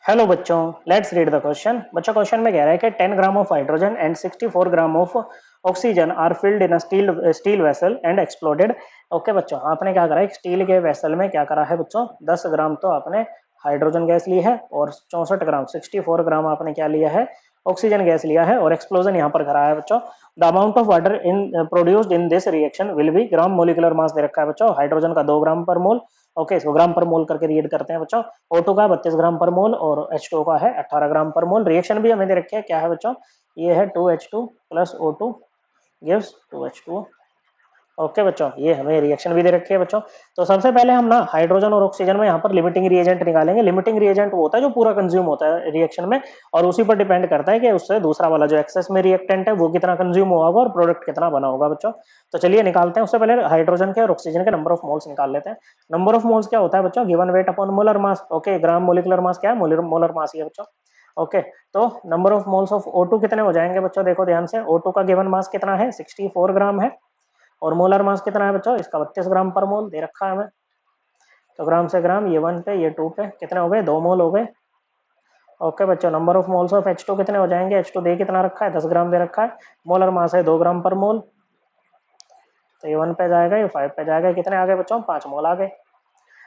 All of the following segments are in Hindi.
हेलो बच्चों, लेट्स रीड द क्वेश्चन। बच्चों क्वेश्चन में कह रहा है कि 10 gram of hydrogen and 64 gram of oxygen are filled in steel vessel and exploded. Okay बच्चों, आपने क्या करा है, स्टील के वेसल में क्या करा है बच्चों, 10 ग्राम तो आपने हाइड्रोजन गैस ली है और 64 ग्राम 64 ग्राम आपने क्या लिया है, ऑक्सीजन गैस लिया है और एक्सप्लोजन यहाँ पर करा है बच्चों। The amount of water in produced in this reaction will be gram molecular mass दे रखा है बच्चों, हाइड्रोजन का 2 ग्राम पर मोल। ओके, इसको ग्राम पर मोल करके रीड करते हैं बच्चों। O2 का 32 ग्राम पर मोल और H2O का है 18 ग्राम पर मोल। रिएक्शन भी हमें दे रखे हैं, क्या है बच्चों, ये है 2H2 plus O2 gives 2H2O। Okay बच्चों, ये हमें रिएक्शन भी दे रखी है बच्चों। तो सबसे पहले हम ना हाइड्रोजन और ऑक्सीजन में यहाँ पर लिमिटिंग रिएजेंट निकालेंगे। लिमिटिंग रिएजेंट वो होता है जो पूरा कंज्यूम होता है रिएक्शन में, और उसी पर डिपेंड करता है कि उससे दूसरा वाला जो एक्सेस में रिएक्टेंट है वो कितना कंज्यूम हुआ होगा और प्रोडक्ट कितना बना होगा बच्चों। तो चलिए निकालते हैं। उससे पहले हाइड्रोजन के और ऑक्सीजन के नंबर ऑफ मोल्स निकाल लेते हैं। नंबर ऑफ मोल्स क्या होता है बच्चों, given weight upon molar mass. Okay, ग्राम मोलिकुलर मास क्या है, मोलर मास ही है बच्चों। ओके, तो number of moles of O2 कितने हो जाएंगे बच्चों, देखो ध्यान से। O2 का गिवन मास कितना है, 64 ग्राम है, और मोलर मास कितना है बच्चों, इसका 32 ग्राम पर मोल दे रखा है हमें। तो ग्राम से ग्राम, ये 1 पे ये 2 पे, कितने हो गए, 2 मोल हो गए। ओके बच्चों, number of moles of H2 कितने हो जाएंगे, H2 दे कितना रखा है, 10 ग्राम दे रखा है, मोलर मास है 2 ग्राम पर मोल। तो ये 1 पे जाएगा, ये 5 पे जाएगा, कितने आ गए बच्चों, 5 मोल आ गए।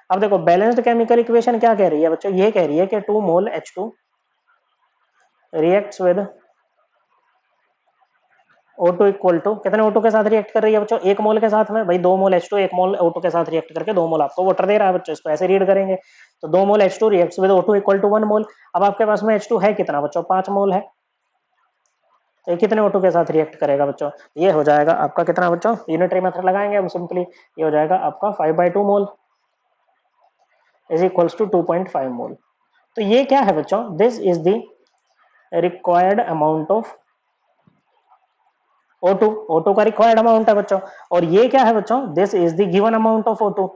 अब देखो बैलेंस्ड केमिकल इक्वेशन क्या कह रही है बच्चों, ये कह रही है कि 2 mole H2 reacts with O2 equal to, कितने O2 के साथ रिएक्ट कर रही है बच्चों, 1 मोल के साथ में। भाई 2 मोल H2 1 मोल O2 के साथ रिएक्ट करके 2 मोल आपको वाटर दे रहा है बच्चों, इसको ऐसे रीड करेंगे। तो 2 mole H2 reacts with O2 equal to 1 mole. अब आपके पास में H2 है कितना बच्चों, 5 मोल है। तो ये कितने O2 के साथ रिएक्ट करेगा बच्चों, ये हो जाएगा आपका कितना बच्चों, यूनिटरी मेथड लगाएंगे हम सिंपली, ये हो जाएगा आपका 5/2 मोल इज इक्वल्स टू 2.5 मोल। तो ये क्या है बच्चों, this is the required amount of O2 का रिक्वायर्ड अमाउंट है बच्चों। और ये क्या है बच्चों, this is the given amount of O2।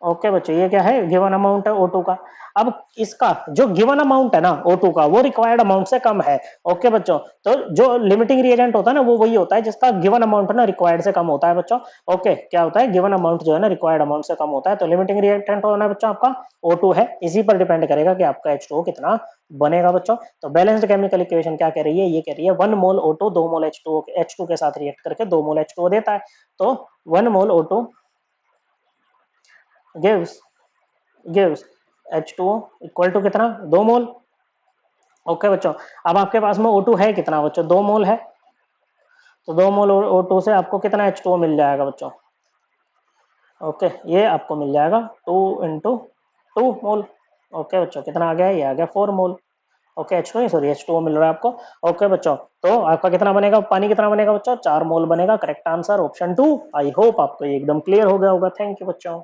Okay बच्चों, ये क्या है, गिवन अमाउंट है O2 का। अब इसका जो गिवन अमाउंट है ना O2 का, वो रिक्वायर्ड अमाउंट से कम है। ओके बच्चों, तो जो लिमिटिंग रिएजेंट होता है ना वो वही होता है जिसका गिवन अमाउंट ना रिक्वायर्ड से कम होता है बच्चों। ओके, क्या होता है, गिवन अमाउंट जो है ना रिक्वायर्ड अमाउंट से कम होता है। तो लिमिटिंग रिएक्टेंट होना है बच्चों आपका O2 है, इसी पर डिपेंड करेगा कि आपका H2O कितना बनेगा बच्चों। तो बैलेंस्ड केमिकल इक्वेशन क्या कह रही है, ये कह रही है 1 मोल O2 2 मोल H2 के साथ रिएक्ट करके 2 मोल H2O देता है। तो 1 मोल O2 gives H2O equal to कितना, 2 मोल। ओके बच्चों, अब आपके पास में O2 है कितना बच्चों, 2 मोल है। तो 2 मोल O2 से आपको कितना H2O मिल जाएगा बच्चों। ओके, ये आपको मिल जाएगा 2 इंटू 2 मोल। ओके बच्चों, कितना आ गया, ये आ गया 4 मोल। ओके, H2 सॉरी H2O मिल रहा है आपको। ओके बच्चों, तो आपका कितना बनेगा, पानी कितना बनेगा बच्चों, 4 मोल बनेगा। Correct answer option 2। I hope आपको ये एकदम क्लियर हो गया होगा। थैंक यू बच्चों।